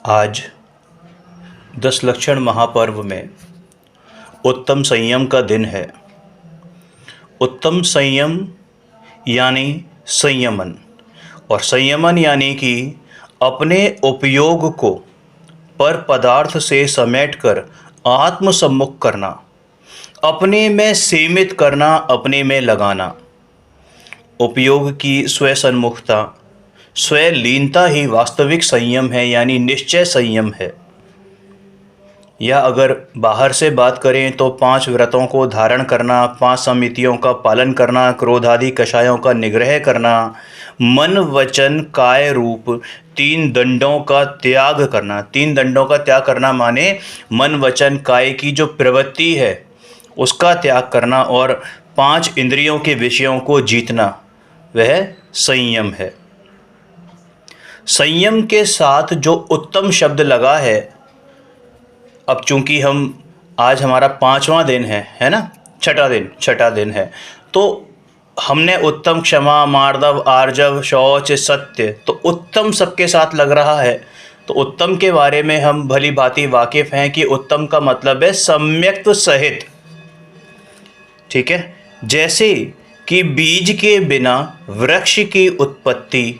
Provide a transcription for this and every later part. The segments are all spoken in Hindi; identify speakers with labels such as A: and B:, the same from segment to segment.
A: आज 10 लक्षण महापर्व में उत्तम संयम का दिन है। उत्तम संयम यानी संयमन, और संयमन यानी कि अपने उपयोग को पर पदार्थ से समेटकर आत्मसम्मुख करना, अपने में सीमित करना, अपने में लगाना। उपयोग की स्वसन्मुखता, स्वलीनता ही वास्तविक संयम है, यानी निश्चय संयम है। या अगर बाहर से बात करें तो 5 व्रतों को धारण करना, 5 समितियों का पालन करना, क्रोध आदि कषायों का निग्रह करना, मन वचन काय रूप 3 दंडों का त्याग करना। 3 दंडों का त्याग करना माने मन वचन काय की जो प्रवृत्ति है उसका त्याग करना, और 5 इंद्रियों के विषयों को जीतना, वह संयम है। संयम के साथ जो उत्तम शब्द लगा है, अब चूंकि आज हमारा 5वां दिन है ना, छठा दिन है, तो हमने उत्तम, क्षमा, मार्दव, आर्जव, शौच, सत्य, तो उत्तम सबके साथ लग रहा है। तो उत्तम के बारे में हम भली भांति वाकिफ़ हैं कि उत्तम का मतलब है सम्यक्त सहित। ठीक है, जैसे कि बीज के बिना वृक्ष की उत्पत्ति,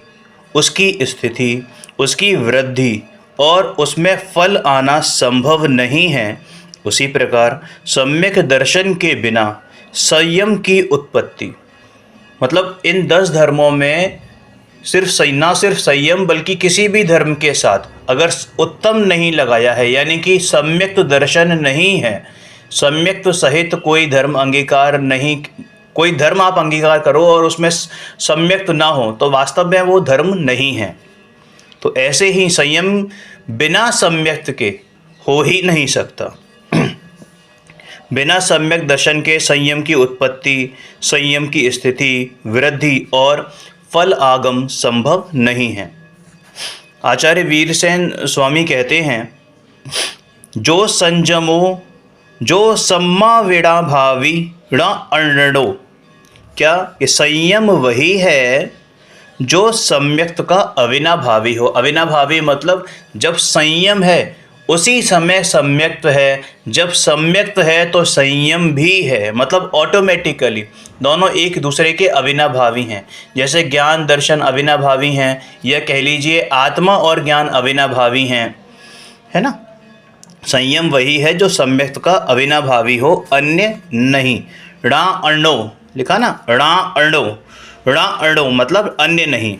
A: उसकी स्थिति, उसकी वृद्धि और उसमें फल आना संभव नहीं है, उसी प्रकार सम्यक दर्शन के बिना संयम की उत्पत्ति, मतलब इन 10 धर्मों में ना सिर्फ संयम बल्कि किसी भी धर्म के साथ अगर उत्तम नहीं लगाया है, यानी कि सम्यक दर्शन नहीं है, सम्यक सहित कोई धर्म अंगीकार नहीं, कोई धर्म आप अंगीकार करो और उसमें सम्यक ना हो तो वास्तव में वो धर्म नहीं है। तो ऐसे ही संयम बिना सम्यक के हो ही नहीं सकता। बिना सम्यक दर्शन के संयम की उत्पत्ति, संयम की स्थिति, वृद्धि और फल आगम संभव नहीं है। आचार्य वीरसेन स्वामी कहते हैं, जो संयमो जो सम्मा वेड़ा भावी ण अर्णो, क्या कि संयम वही है जो सम्यक्त का अविनाभावी हो। अविनाभावी मतलब जब संयम है उसी समय सम्यक्त है, जब सम्यक्त है तो संयम भी है, मतलब ऑटोमेटिकली दोनों एक दूसरे के अविनाभावी हैं। जैसे ज्ञान दर्शन अविनाभावी हैं, या कह लीजिए आत्मा और ज्ञान अविनाभावी हैं, है ना। संयम वही है जो सम्यक्त का अविनाभावी हो, अन्य नहीं। णा अर्णो लिखा ना, णा अर्णो मतलब अन्य नहीं।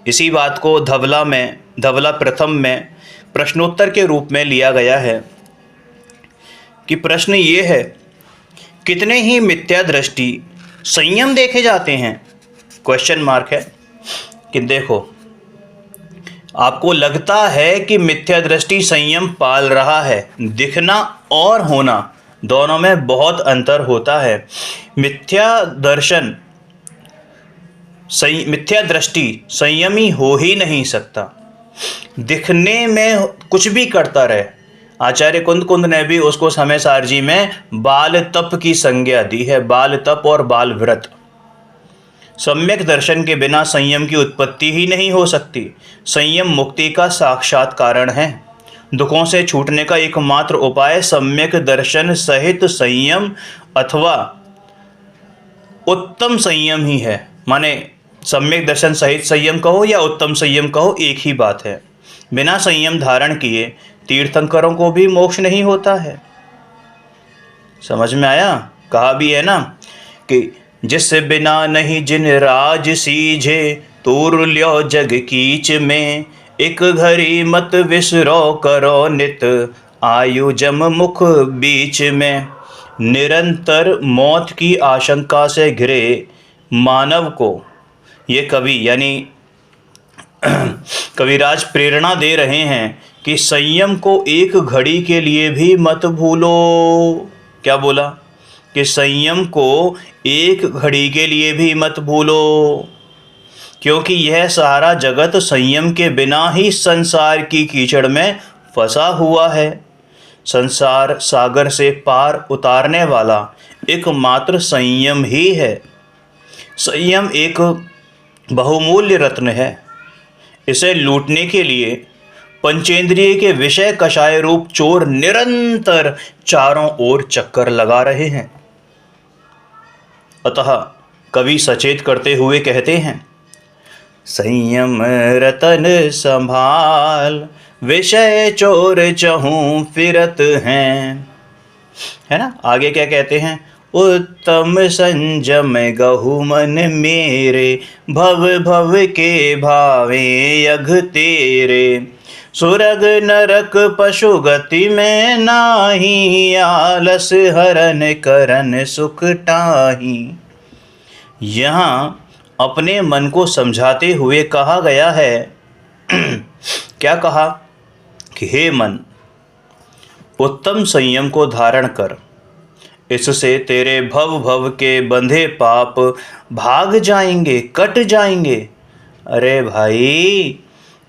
A: इसी बात को धवला प्रथम में प्रश्नोत्तर के रूप में लिया गया है कि प्रश्न ये है, कितने ही मिथ्या दृष्टि संयम देखे जाते हैं, क्वेश्चन मार्क है। कि देखो, आपको लगता है कि मिथ्या दृष्टि संयम पाल रहा है, दिखना और होना दोनों में बहुत अंतर होता है। मिथ्या दृष्टि संयमी हो ही नहीं सकता, दिखने में कुछ भी करता रहे। आचार्य कुंद ने भी उसको समय सारजी में बाल तप की संज्ञा दी है, बाल तप और बाल व्रत। सम्यक दर्शन के बिना संयम की उत्पत्ति ही नहीं हो सकती। संयम मुक्ति का साक्षात कारण है। दुखों से छूटने का एकमात्र उपाय सम्यक दर्शन सहित संयम अथवा उत्तम संयम ही है। माने सम्यक दर्शन सहित संयम कहो या उत्तम संयम कहो, एक ही बात है। बिना संयम धारण किए तीर्थंकरों को भी मोक्ष नहीं होता है। समझ में आया? कहा भी है ना कि जिस बिना नहीं जिन राज सीझे, तूर ल्यो जग कीच में, एक घड़ी मत विसरो करो नित, आयु जम मुख बीच में। निरंतर मौत की आशंका से घिरे मानव को ये कवि यानी कविराज प्रेरणा दे रहे हैं कि संयम को एक घड़ी के लिए भी मत भूलो। क्या बोला? कि संयम को एक घड़ी के लिए भी मत भूलो, क्योंकि यह सारा जगत संयम के बिना ही संसार की कीचड़ में फंसा हुआ है। संसार सागर से पार उतारने वाला एकमात्र संयम ही है। संयम एक बहुमूल्य रत्न है। इसे लूटने के लिए पंचेंद्रिय के विषय कषाय रूप चोर निरंतर चारों ओर चक्कर लगा रहे हैं। अतः कवि सचेत करते हुए कहते हैं, संयम रतन संभाल, विषय चोर चहूँ फिरत हैं। है ना, आगे क्या कहते हैं, उत्तम संयम गहु मन मेरे, भव भव के भावे यघ तेरे। सुरग नरक पशु गति में नाही, आलस हरन करन सुख टाही। यहाँ अपने मन को समझाते हुए कहा गया है क्या कहा कि हे मन, उत्तम संयम को धारण कर, इससे तेरे भव भव के बंधे पाप भाग जाएंगे, कट जाएंगे। अरे भाई,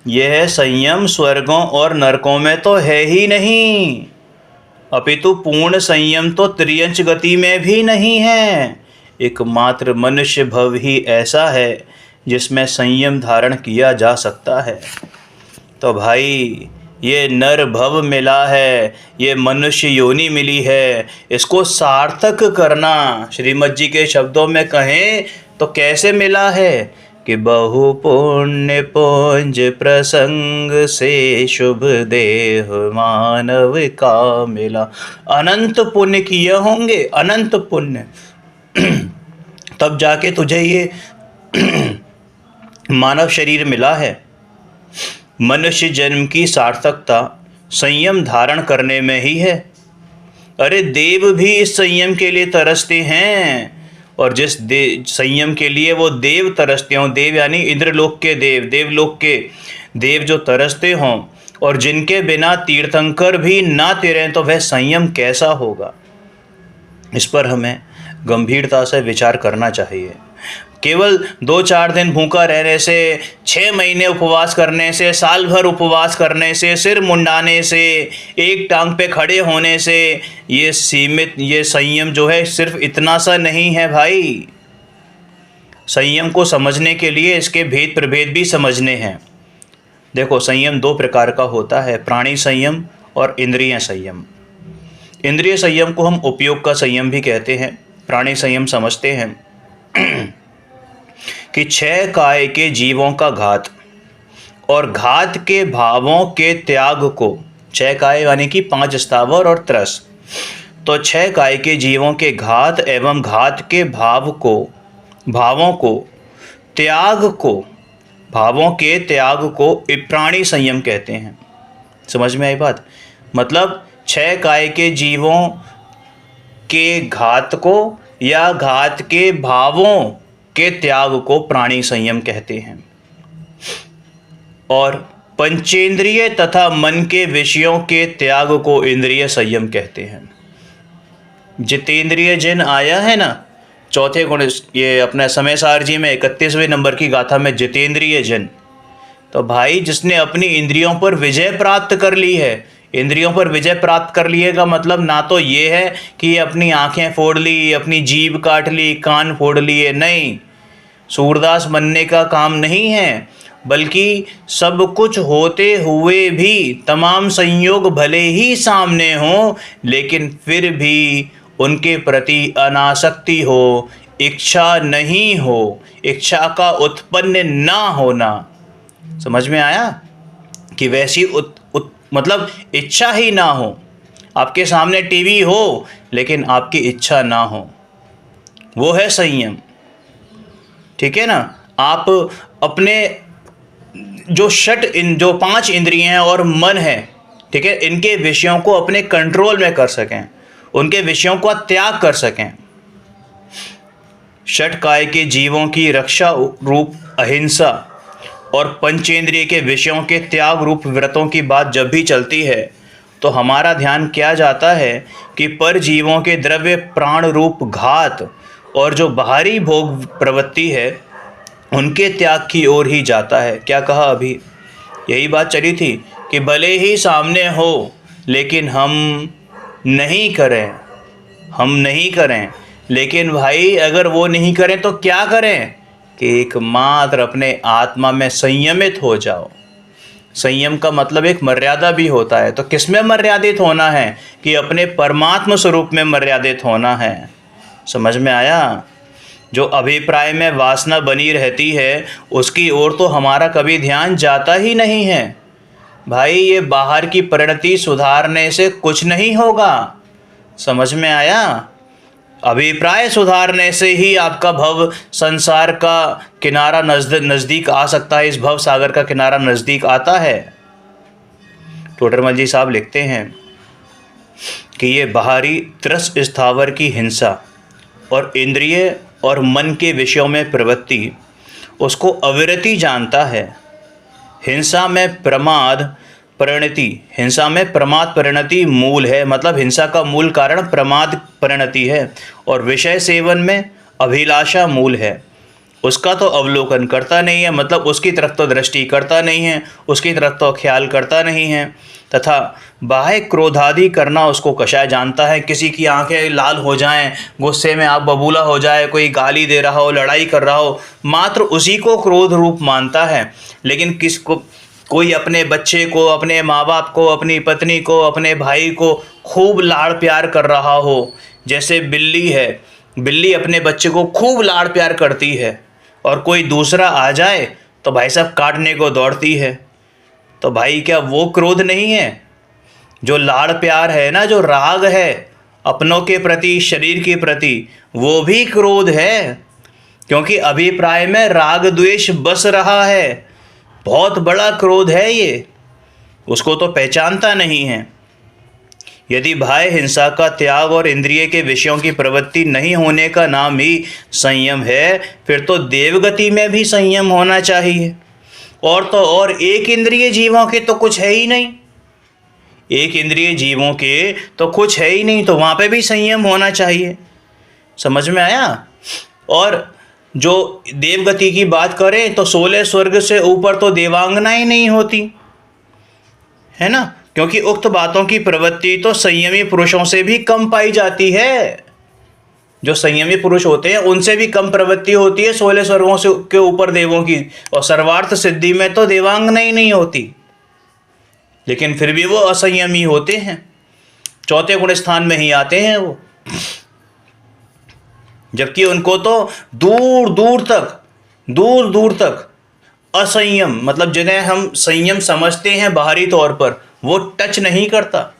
A: यह संयम स्वर्गों और नरकों में तो है ही नहीं, अपितु पूर्ण संयम तो त्रियंच गति में भी नहीं है। एकमात्र मनुष्य भव ही ऐसा है जिसमें संयम धारण किया जा सकता है। तो भाई, ये नर भव मिला है, ये मनुष्य योनि मिली है, इसको सार्थक करना, श्रीमद जी के शब्दों में कहें तो कैसे मिला है कि बहु पुण्य पुंज प्रसंग से, शुभ देह मानव का मिला। अनंत पुण्य किए होंगे, अनंत पुण्य, तब जाके तुझे ये मानव शरीर मिला है। मनुष्य जन्म की सार्थकता संयम धारण करने में ही है। अरे देव भी इस संयम के लिए तरसते हैं, और जिस संयम के लिए वो देव तरसते हों, देव यानी इंद्रलोक के देव, देवलोक के देव जो तरसते हों, और जिनके बिना तीर्थंकर भी ना तैरें, तो वह संयम कैसा होगा। इस पर हमें गंभीरता से विचार करना चाहिए। केवल 2-4 दिन भूखा रहने से, 6 महीने उपवास करने से, साल भर उपवास करने से, सिर मुंडाने से, एक टांग पे खड़े होने से ये सीमित, ये संयम जो है सिर्फ इतना सा नहीं है भाई। संयम को समझने के लिए इसके भेद प्रभेद भी समझने हैं। देखो, संयम 2 प्रकार का होता है, प्राणी संयम और इंद्रिय संयम। इंद्रिय संयम को हम उपयोग का संयम भी कहते हैं। प्राणी संयम समझते हैं कि 6 काय के जीवों का घात और घात के भावों के त्याग को, 6 काय यानी कि 5 स्थावर और त्रस, तो 6 काय के जीवों के घात एवं घात के भावों को त्याग को प्राणी संयम कहते हैं। समझ में आई बात? मतलब 6 काय के जीवों के घात को या घात के भावों के त्याग को प्राणी संयम कहते हैं, और पंचेंद्रिय तथा मन के विषयों के त्याग को इंद्रिय संयम कहते हैं। जितेंद्रिय जिन आया है ना, चौथे गुण, ये अपने समय सार जी में 31वें नंबर की गाथा में जितेंद्रिय जिन, तो भाई जिसने अपनी इंद्रियों पर विजय प्राप्त कर ली है। इंद्रियों पर विजय प्राप्त कर लिए का मतलब ना तो ये है कि अपनी आंखें फोड़ ली, अपनी जीभ काट ली, कान फोड़ लिए, नहीं, सूरदास बनने का काम नहीं है, बल्कि सब कुछ होते हुए भी, तमाम संयोग भले ही सामने हो, लेकिन फिर भी उनके प्रति अनासक्ति हो, इच्छा नहीं हो, इच्छा का उत्पन्न ना होना। समझ में आया कि वैसी मतलब इच्छा ही ना हो। आपके सामने टीवी हो लेकिन आपकी इच्छा ना हो, वो है संयम। ठीक है ना? आप अपने जो जो 5 इंद्रियां हैं और मन है, ठीक है, इनके विषयों को अपने कंट्रोल में कर सकें, उनके विषयों का त्याग कर सकें। षट काय के जीवों की रक्षा रूप अहिंसा और पंचेंद्रिय के विषयों के त्याग रूप व्रतों की बात जब भी चलती है, तो हमारा ध्यान क्या जाता है कि पर जीवों के द्रव्य प्राण रूप घात और जो बाहरी भोग प्रवृत्ति है उनके त्याग की ओर ही जाता है। क्या कहा अभी? यही बात चली थी कि भले ही सामने हो लेकिन हम नहीं करें। लेकिन भाई अगर वो नहीं करें तो क्या करें कि एकमात्र अपने आत्मा में संयमित हो जाओ। संयम का मतलब एक मर्यादा भी होता है। तो किस में मर्यादित होना है? कि अपने परमात्म स्वरूप में मर्यादित होना है। समझ में आया? जो अभिप्राय में वासना बनी रहती है उसकी ओर तो हमारा कभी ध्यान जाता ही नहीं है। भाई ये बाहर की परिणति सुधारने से कुछ नहीं होगा। समझ में आया? अभिप्राय सुधारने से ही आपका भव संसार का किनारा नज़दीक आ सकता है। इस भव सागर का किनारा नज़दीक आता है। टोडरमल जी साहब लिखते हैं कि ये बाहरी त्रस स्थावर की हिंसा और इंद्रिय और मन के विषयों में प्रवृत्ति उसको अविरति जानता है। हिंसा में प्रमाद परिणति मूल है, मतलब हिंसा का मूल कारण प्रमाद परिणति है। और विषय सेवन में अभिलाषा मूल है। उसका तो अवलोकन करता नहीं है, मतलब उसकी तरफ तो दृष्टि करता नहीं है, उसकी तरफ तो ख्याल करता नहीं है। तथा बाह्य क्रोधादि करना उसको कषाय जानता है। किसी की आंखें लाल हो जाएं, गुस्से में आग बबूला हो जाए, कोई गाली दे रहा हो, लड़ाई कर रहा हो, मात्र उसी को क्रोध रूप मानता है। लेकिन कोई अपने बच्चे को, अपने माँ बाप को, अपनी पत्नी को, अपने भाई को खूब लाड़ प्यार कर रहा हो, जैसे बिल्ली है, बिल्ली अपने बच्चे को खूब लाड़ प्यार करती है, और कोई दूसरा आ जाए तो भाई साहब काटने को दौड़ती है। तो भाई क्या वो क्रोध नहीं है? जो लाड़ प्यार है ना, जो राग है अपनों के प्रति, शरीर के प्रति, वो भी क्रोध है। क्योंकि अभिप्राय में राग द्वेष बस रहा है। बहुत बड़ा क्रोध है ये, उसको तो पहचानता नहीं है। यदि बाह्य हिंसा का त्याग और इंद्रिय के विषयों की प्रवृत्ति नहीं होने का नाम ही संयम है, फिर तो देवगति में भी संयम होना चाहिए। और तो और एक इंद्रिय जीवों के तो कुछ है ही नहीं, एक इंद्रिय जीवों के तो कुछ है ही नहीं, तो वहाँ पे भी संयम होना चाहिए। समझ में आया? और जो देवगति की बात करें तो 16 स्वर्ग से ऊपर तो देवांगना ही नहीं होती है ना, क्योंकि उक्त बातों की प्रवृत्ति तो संयमी पुरुषों से भी कम पाई जाती है। जो संयमी पुरुष होते हैं उनसे भी कम प्रवृत्ति होती है 16 स्वर्गों से के ऊपर देवों की। और सर्वार्थ सिद्धि में तो देवांगना ही नहीं होती, लेकिन फिर भी वो असंयमी होते हैं, चौथे गुण स्थान में ही आते हैं वो। जबकि उनको तो दूर दूर तक असंयम, मतलब जिन्हें हम संयम समझते हैं बाहरी तौर पर, वो टच नहीं करता,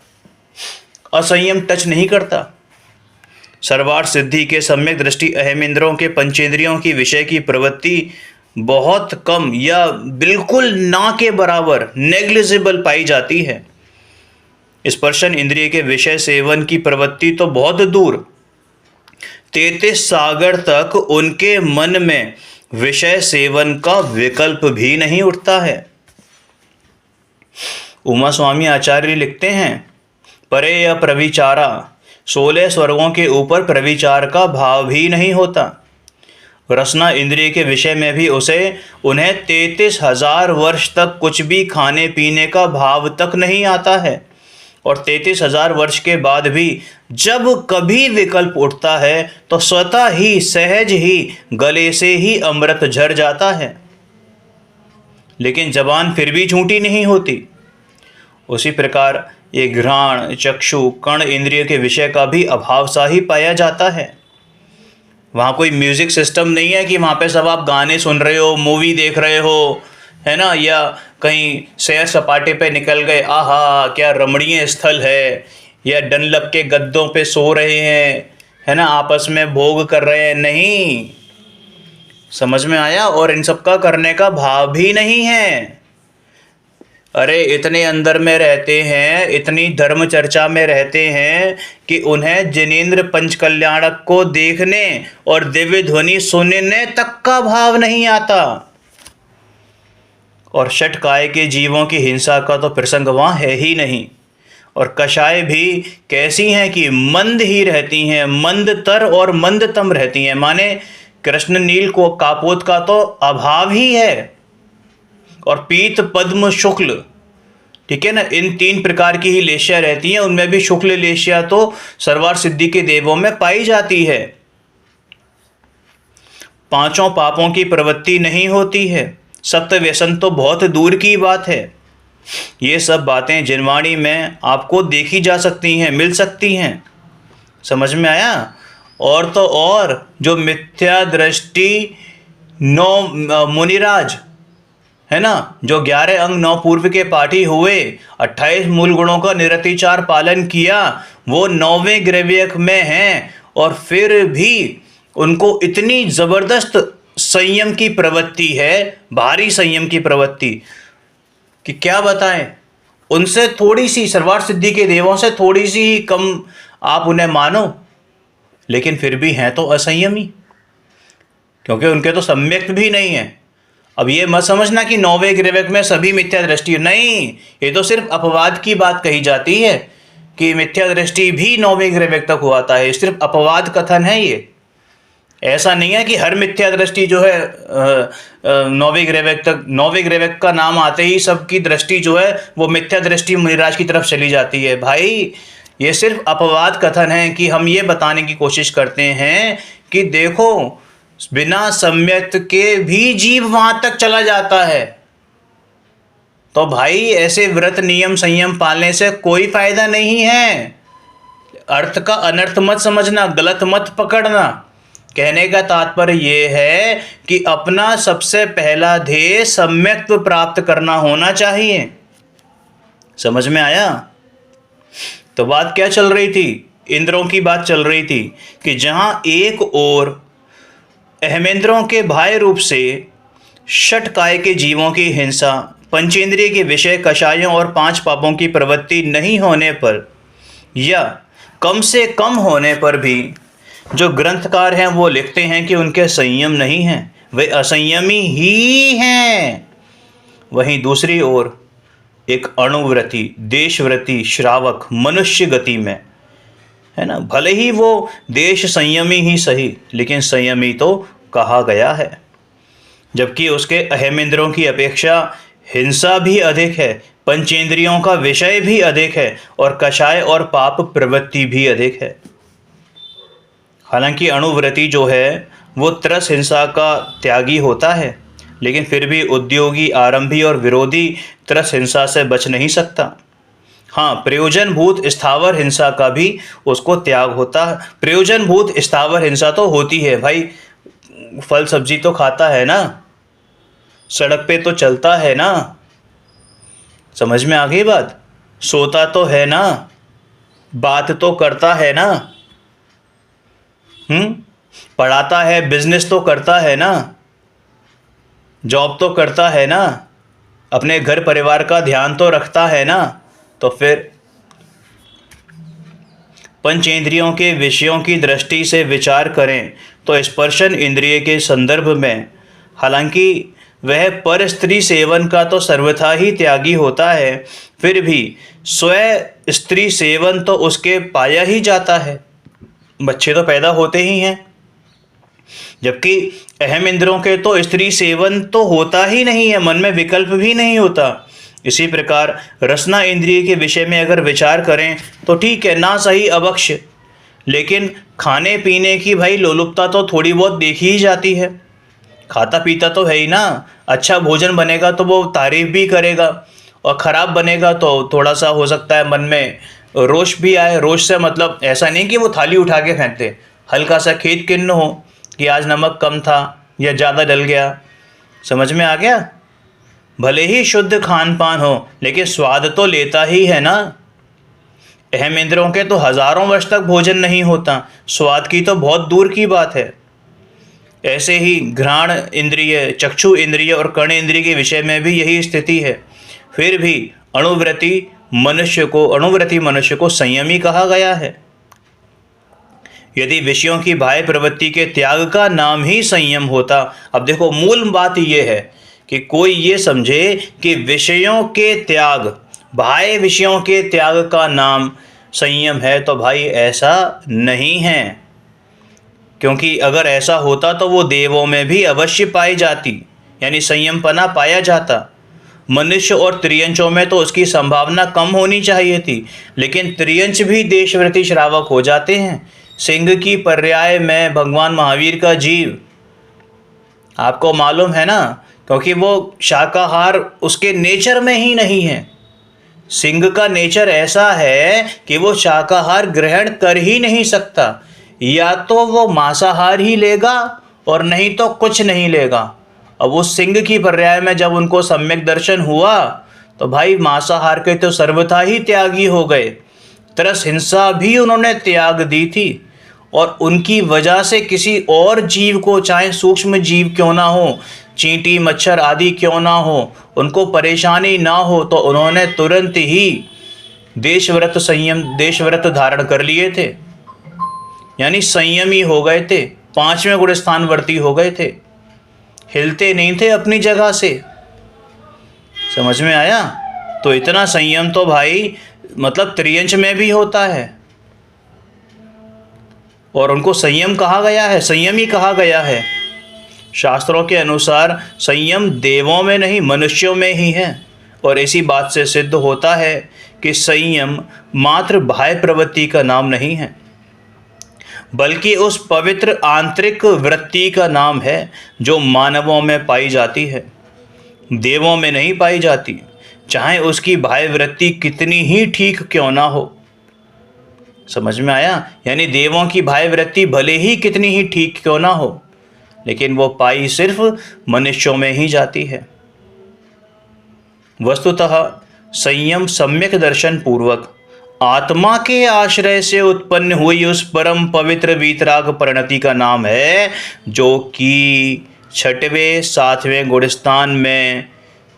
A: असंयम टच नहीं करता। सर्वार्थ सिद्धि के सम्यक दृष्टि अहम इंद्रियों के पंचेंद्रियों की विषय की प्रवृत्ति बहुत कम या बिल्कुल ना के बराबर, नेग्लिजिबल पाई जाती है। स्पर्शन इंद्रिय के विषय सेवन की प्रवृत्ति तो बहुत दूर, 33 सागर तक उनके मन में विषय सेवन का विकल्प भी नहीं उठता है। उमा स्वामी आचार्य लिखते हैं, परे या प्रविचारा, 16 स्वर्गों के ऊपर प्रविचार का भाव भी नहीं होता। रसना इंद्रिय के विषय में भी उन्हें 33,000 वर्ष तक कुछ भी खाने पीने का भाव तक नहीं आता है। और 33,000 वर्ष के बाद भी जब कभी विकल्प उठता है तो स्वतः ही सहज ही गले से ही अमृत झर जाता है। लेकिन जबान फिर भी झूठी नहीं होती। उसी प्रकार ये घ्राण, चक्षु, कर्ण इंद्रिय के विषय का भी अभाव सा ही पाया जाता है। वहाँ कोई म्यूजिक सिस्टम नहीं है कि वहाँ पे सब आप गाने सुन रहे हो, मूवी देख रहे हो, है ना, या कहीं सैर सपाटे पे निकल गए, आहा क्या रमणीय स्थल है, या डनलप के गद्दों पे सो रहे हैं, है ना, आपस में भोग कर रहे हैं। नहीं, समझ में आया? और इन सब का करने का भाव भी नहीं है। अरे इतने अंदर में रहते हैं, इतनी धर्म चर्चा में रहते हैं कि उन्हें जिनेंद्र पंचकल्याणक को देखने और दिव्य ध्वनि सुनने तक का भाव नहीं आता। और षटकाय के जीवों की हिंसा का तो प्रसंग वहाँ है ही नहीं। और कषाय भी कैसी हैं कि मंद ही रहती हैं, मंदतर और मंदतम रहती हैं, माने कृष्ण नील को कापोत का तो अभाव ही है। और पीत पद्म शुक्ल, ठीक है ना, इन 3 प्रकार की ही लेशिया रहती हैं। उनमें भी शुक्ल लेशिया तो सर्वार्थ सिद्धि के देवों में पाई जाती है। 5 पापों की प्रवृत्ति नहीं होती है। सप्त व्यसन तो बहुत दूर की बात है। ये सब बातें जिनवाणी में आपको देखी जा सकती हैं, मिल सकती हैं। समझ में आया? और तो और जो मिथ्या दृष्टि 9 मुनिराज है ना, जो 11 अंग 9 पूर्व के पाठी हुए, 28 मूल गुणों का निरतिचार पालन किया, वो 9वें ग्रव्यक में हैं, और फिर भी उनको इतनी जबरदस्त संयम की प्रवृत्ति है, भारी संयम की प्रवृत्ति, कि क्या बताएं। उनसे थोड़ी सी, सर्वार्थ सिद्धि के देवों से थोड़ी सी ही कम आप उन्हें मानो, लेकिन फिर भी हैं तो असंयमी, क्योंकि उनके तो सम्यक भी नहीं है। अब ये मत समझना कि 9वें ग्रव्यक में सभी मिथ्या दृष्टि, नहीं, ये तो सिर्फ अपवाद की बात कही जाती है कि मिथ्या दृष्टि भी 9वें ग्रव्यक तक हुआता है, सिर्फ अपवाद कथन है ये। ऐसा नहीं है कि हर मिथ्या दृष्टि जो है 9वें ग्रव्यक तक, 9वें ग्रव्यक का नाम आते ही सबकी दृष्टि जो है वो मिथ्या दृष्टि मुनिराज की तरफ चली जाती है। भाई ये सिर्फ अपवाद कथन है कि हम ये बताने की कोशिश करते हैं कि देखो, बिना सम्यक के भी जीव वहां तक चला जाता है। तो भाई ऐसे व्रत नियम संयम पालने से कोई फायदा नहीं है। अर्थ का अनर्थ मत समझना, गलत मत पकड़ना। कहने का तात्पर्य यह है कि अपना सबसे पहला ध्येय सम्यक्त्व प्राप्त करना होना चाहिए। समझ में आया? तो बात क्या चल रही थी? इंद्रों की बात चल रही थी कि जहां एक ओर अहमेंद्रों के बाह्य रूप से षट काय के जीवों की हिंसा, पंचेंद्रिय के विषय कषायों और 5 पापों की प्रवृत्ति नहीं होने पर, या कम से कम होने पर भी जो ग्रंथकार हैं वो लिखते हैं कि उनके संयम नहीं हैं, वे असंयमी ही हैं। वहीं दूसरी ओर एक अणुव्रती, देशव्रती श्रावक मनुष्य गति में है ना, भले ही वो देश संयमी ही सही, लेकिन संयमी तो कहा गया है, जबकि उसके अहमेंद्रों की अपेक्षा हिंसा भी अधिक है, पंचेंद्रियों का विषय भी अधिक है, और कषाय और पाप प्रवृत्ति भी अधिक है। हालांकि अणुव्रती जो है वो त्रस हिंसा का त्यागी होता है, लेकिन फिर भी उद्योगी, आरंभी और विरोधी त्रस हिंसा से बच नहीं सकता। हाँ, प्रयोजनभूत स्थावर हिंसा का भी उसको त्याग होता है। प्रयोजनभूत स्थावर हिंसा तो होती है भाई, फल सब्जी तो खाता है ना, सड़क पे तो चलता है ना, समझ में आ गई बात? सोता तो है ना, बात तो करता है ना, पढ़ाता है, बिजनेस तो करता है ना, जॉब तो करता है ना, अपने घर परिवार का ध्यान तो रखता है ना। तो फिर पंचेंद्रियों के विषयों की दृष्टि से विचार करें तो स्पर्शन इंद्रिय के संदर्भ में, हालांकि वह पर स्त्री सेवन का तो सर्वथा ही त्यागी होता है, फिर भी स्व स्त्री सेवन तो उसके पाया ही जाता है। बच्चे तो पैदा होते ही हैं, जबकि अहम इंद्रों के तो स्त्री सेवन तो होता ही नहीं है, मन में विकल्प भी नहीं होता। इसी प्रकार रसना इंद्रिय के विषय में अगर विचार करें तो ठीक है, ना सही अवक्ष, लेकिन खाने पीने की भाई लोलुपता तो थोड़ी बहुत देखी ही जाती है। खाता पीता तो है ही ना, अच्छा भोजन बनेगा तो वो तारीफ भी करेगा, और ख़राब बनेगा तो थोड़ा सा हो सकता है मन में रोष भी आए। रोष से मतलब ऐसा नहीं कि वो थाली उठा के फेंकते, हल्का सा खेद किन्न हो कि आज नमक कम था या ज़्यादा डल गया। समझ में आ गया? भले ही शुद्ध खान पान हो, लेकिन स्वाद तो लेता ही है ना। अहम इंद्रियों के तो हजारों वर्ष तक भोजन नहीं होता, स्वाद की तो बहुत दूर की बात है। ऐसे ही घ्राण इंद्रिय, चक्षु इंद्रिय और कर्ण इंद्रिय के विषय में भी यही स्थिति है। फिर भी अणुव्रती मनुष्य को संयमी कहा गया है। यदि विषयों की बाह्य प्रवृत्ति के त्याग का नाम ही संयम होता, अब देखो मूल बात यह है कि कोई ये समझे कि विषयों के त्याग, बाह्य विषयों के त्याग का नाम संयम है, तो भाई ऐसा नहीं है। क्योंकि अगर ऐसा होता तो वो देवों में भी अवश्य पाई जाती, यानी संयमपना पाया जाता। मनुष्य और त्रियंचों में तो उसकी संभावना कम होनी चाहिए थी, लेकिन त्रियंच भी देशव्रती श्रावक हो जाते हैं। सिंह की पर्याय में भगवान महावीर का जीव, आपको मालूम है ना, क्योंकि वो शाकाहार उसके नेचर में ही नहीं है। सिंह का नेचर ऐसा है कि वो शाकाहार ग्रहण कर ही नहीं सकता, या तो वो मांसाहार ही लेगा और नहीं तो कुछ नहीं लेगा। अब उस सिंह की पर्याय में जब उनको सम्यक दर्शन हुआ तो भाई मांसाहार के तो सर्वथा ही त्यागी हो गए, तरस हिंसा भी उन्होंने त्याग दी थी, और उनकी वजह से किसी और जीव को, चाहे सूक्ष्म जीव क्यों ना हो, चींटी मच्छर आदि क्यों ना हो, उनको परेशानी ना हो, तो उन्होंने तुरंत ही देशव्रत धारण कर लिए थे, यानी संयमी हो गए थे, 5वें गुण स्थानवर्ती हो गए थे, हिलते नहीं थे अपनी जगह से। समझ में आया? तो इतना संयम तो भाई मतलब त्रियंच में भी होता है, और उनको संयम कहा गया है, संयमी कहा गया है। शास्त्रों के अनुसार संयम देवों में नहीं मनुष्यों में ही है, और इसी बात से सिद्ध होता है कि संयम मात्र बाह्य प्रवृत्ति का नाम नहीं है, बल्कि उस पवित्र आंतरिक वृत्ति का नाम है जो मानवों में पाई जाती है, देवों में नहीं पाई जाती, चाहे उसकी बाह्य वृत्ति कितनी ही ठीक क्यों ना हो। समझ में आया? यानी देवों की बाह्य वृत्ति भले ही कितनी ही ठीक क्यों ना हो, लेकिन वो पाई सिर्फ मनुष्यों में ही जाती है। वस्तुतः संयम सम्यक दर्शन पूर्वक आत्मा के आश्रय से उत्पन्न हुई उस परम पवित्र वीतराग परिणति का नाम है, जो कि 6वें 7वें गुणस्थान में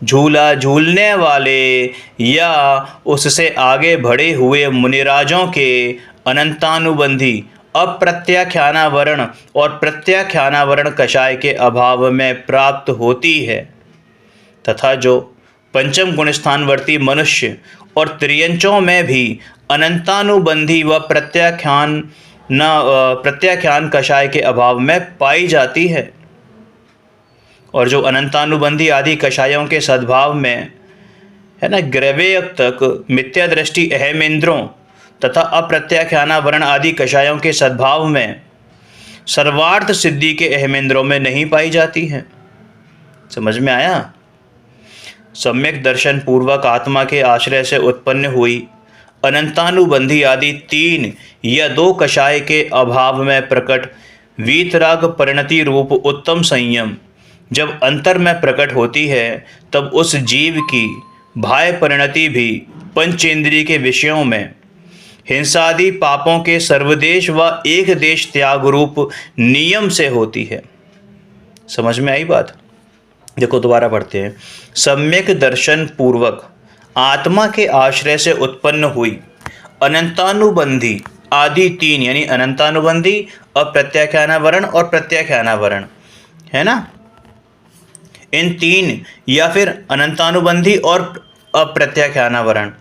A: झूला झूलने वाले या उससे आगे बढ़े हुए मुनिराजों के अनंतानुबंधी अप्रत्याख्यानावरण और प्रत्याख्यानावरण कषाय के अभाव में प्राप्त होती है, तथा जो पंचम गुणस्थानवर्ती मनुष्य और त्रियंचों में भी अनंतानुबंधी व प्रत्याख्यान कषाय के अभाव में पाई जाती है, और जो अनंतानुबंधी आदि कषायों के सद्भाव में है ना, ग्रवेय तक मिथ्या दृष्टि अहमेंद्रों तथा अप्रत्याख्यानावरण आदि कषायों के सद्भाव में सर्वार्थ सिद्धि के अहमेंद्रों में नहीं पाई जाती है। समझ में आया? सम्यक दर्शन पूर्वक आत्मा के आश्रय से उत्पन्न हुई अनंतानुबंधी आदि 3 या 2 कषाय के अभाव में प्रकट वीतराग परिणति रूप उत्तम संयम जब अंतर में प्रकट होती है, तब उस जीव की बाह्य परिणति भी पंचेंद्रिय के विषयों में हिंसादि पापों के सर्वदेश व एक देश त्याग रूप नियम से होती है। समझ में आई बात? देखो दोबारा पढ़ते हैं। सम्यक दर्शन पूर्वक आत्मा के आश्रय से उत्पन्न हुई अनंतानुबंधी आदि 3 यानी अनंतानुबंधी, अप्रत्याख्यानावरण और प्रत्याख्यानावरण, है ना, इन 3 या फिर अनंतानुबंधी और अप्रत्याख्यानावरण,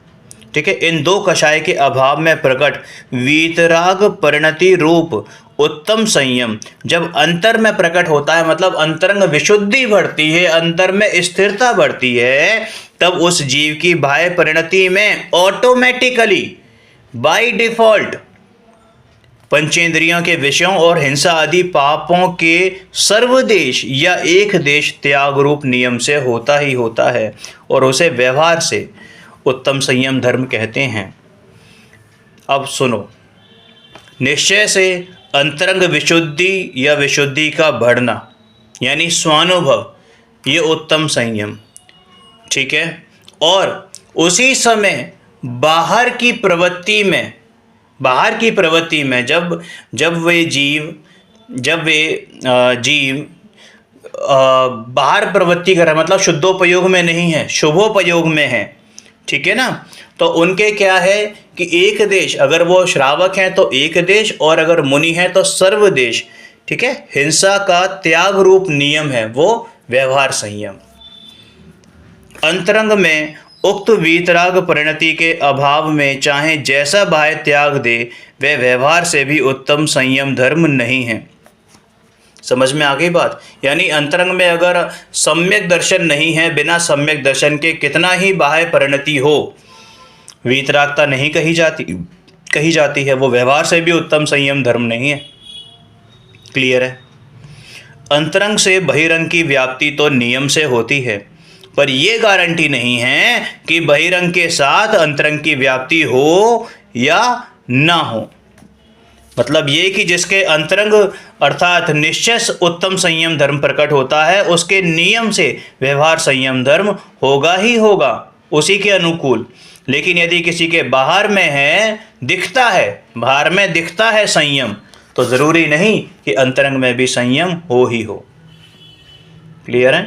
A: ठीक है, इन 2 कषाय के अभाव में प्रकट वीतराग परिणति रूप उत्तम संयम जब अंतर में प्रकट होता है, मतलब अंतरंग विशुद्धि बढ़ती है, अंतर में स्थिरता बढ़ती है, तब उस जीव की बाह्य परिणति में ऑटोमेटिकली बाय डिफॉल्ट पंचेंद्रियों के विषयों और हिंसा आदि पापों के सर्वदेश या एक देश त्याग रूप नियम से होता ही होता है, और उसे व्यवहार से उत्तम संयम धर्म कहते हैं। अब सुनो, निश्चय से अंतरंग विशुद्धि या विशुद्धि का बढ़ना यानी स्वानुभव, ये उत्तम संयम, ठीक है, और उसी समय बाहर की प्रवृत्ति में जब वे जीव बाहर प्रवृत्ति कर रहे हैं, मतलब शुद्धोपयोग में नहीं है, शुभोपयोग में है, ठीक है ना, तो उनके क्या है कि एक देश, अगर वो श्रावक हैं तो एक देश, और अगर मुनि हैं तो सर्वदेश, ठीक है, हिंसा का त्याग रूप नियम है वो व्यवहार संयम। अंतरंग में उक्त वीतराग परिणति के अभाव में चाहे जैसा बाह्य त्याग दे, वह व्यवहार से भी उत्तम संयम धर्म नहीं है। समझ में आ गई बात? यानी अंतरंग में अगर सम्यक दर्शन नहीं है, बिना सम्यक दर्शन के कितना ही बाह्य परिणति हो, वीतरागता नहीं कही जाती है, वो व्यवहार से भी उत्तम संयम धर्म नहीं है। क्लियर है? अंतरंग से बहिरंग की व्याप्ति तो नियम से होती है, पर ये गारंटी नहीं है कि बहिरंग के साथ अंतरंग की व्याप्ति हो या ना हो। मतलब ये कि जिसके अंतरंग अर्थात निश्चय उत्तम संयम धर्म प्रकट होता है, उसके नियम से व्यवहार संयम धर्म होगा ही होगा, उसी के अनुकूल। लेकिन यदि किसी के बाहर में है, दिखता है, बाहर में दिखता है संयम, तो ज़रूरी नहीं कि अंतरंग में भी संयम हो ही हो। क्लियर है?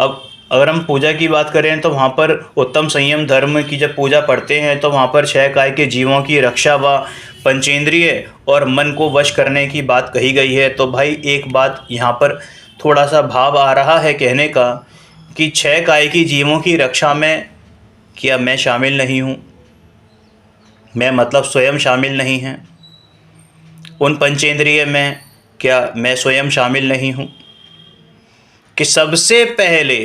A: अब अगर हम पूजा की बात करें तो वहाँ पर उत्तम संयम धर्म की जब पूजा पढ़ते हैं तो वहाँ पर 6 काय के जीवों की रक्षा व पंचेंद्रिय और मन को वश करने की बात कही गई है। तो भाई एक बात यहाँ पर थोड़ा सा भाव आ रहा है कहने का कि 6 काय की जीवों की रक्षा में क्या मैं शामिल नहीं हूँ? मैं मतलब स्वयं शामिल नहीं हैं। उन पंचेंद्रिय में क्या मैं स्वयं शामिल नहीं हूँ? कि सबसे पहले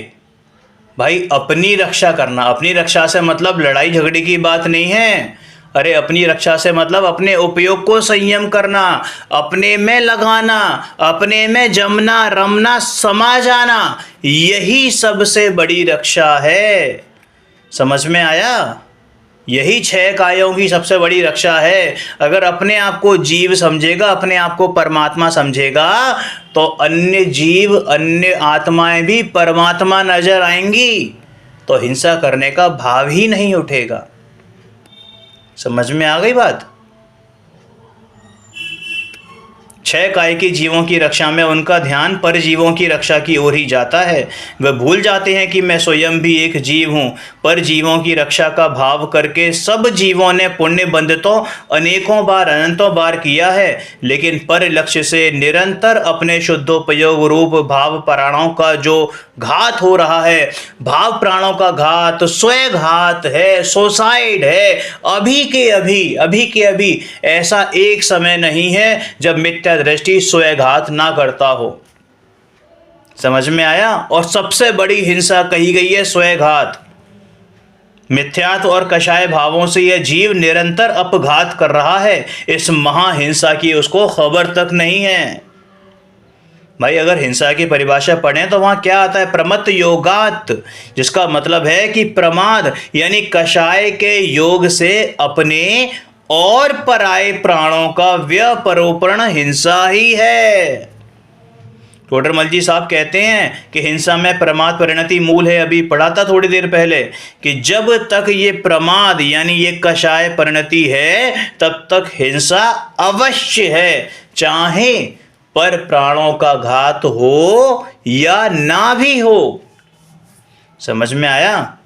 A: भाई अपनी रक्षा करना। अपनी रक्षा से मतलब लड़ाई झगड़े की बात नहीं है। अरे अपनी रक्षा से मतलब अपने उपयोग को संयम करना, अपने में लगाना, अपने में जमना रमना समा जाना, यही सबसे बड़ी रक्षा है। समझ में आया? यही 6 कायों की सबसे बड़ी रक्षा है। अगर अपने आप को जीव समझेगा, अपने आप को परमात्मा समझेगा, तो अन्य जीव अन्य आत्माएं भी परमात्मा नजर आएंगी, तो हिंसा करने का भाव ही नहीं उठेगा। समझ में आ गई बात? 6 काय के जीवों की रक्षा में उनका ध्यान पर जीवों की रक्षा की ओर ही जाता है। वे भूल जाते हैं कि मैं स्वयं भी एक जीव हूँ। पर जीवों की रक्षा का भाव करके सब जीवों ने पुण्य बंध तो अनेकों बार अनंतों बार किया है, लेकिन पर लक्ष्य से निरंतर अपने शुद्धोपयोग रूप भाव प्राणों का जो घात हो रहा है, भाव प्राणों का घात स्वघात है, सुसाइड है। अभी के अभी ऐसा एक समय नहीं है जब मिथ्या दृष्टि स्वघात ना करता हो। समझ में आया? और सबसे बड़ी हिंसा कही गई है स्वघात। मिथ्यात्व और कषाय भावों से यह जीव निरंतर अपघात कर रहा है। इस महाहिंसा की उसको खबर तक नहीं है। भाई अगर हिंसा की परिभाषा पढ़ें तो वहां क्या आता है? प्रमत्त योगात, जिसका मतलब है कि प्रमाद यानी कषाय के योग से अपने और पराये प्राणों का व्यपरोपण हिंसा ही है। टोडरमल जी साहब कहते हैं कि हिंसा में प्रमाद परिणति मूल है। अभी पढ़ा था थोड़ी देर पहले कि जब तक ये प्रमाद यानी ये कषाय परिणति है तब तक हिंसा अवश्य है, चाहे पर प्राणों का घात हो या ना भी हो। समझ में आया?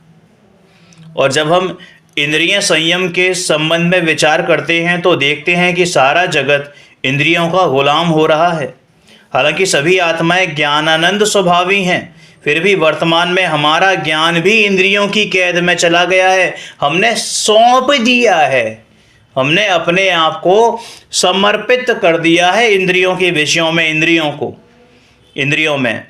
A: और जब हम इंद्रिय संयम के संबंध में विचार करते हैं तो देखते हैं कि सारा जगत इंद्रियों का गुलाम हो रहा है। हालांकि सभी आत्माएं ज्ञानानंद स्वभावी हैं, फिर भी वर्तमान में हमारा ज्ञान भी इंद्रियों की कैद में चला गया है। हमने सौंप दिया है, हमने अपने आप को समर्पित कर दिया है इंद्रियों के विषयों में, इंद्रियों में।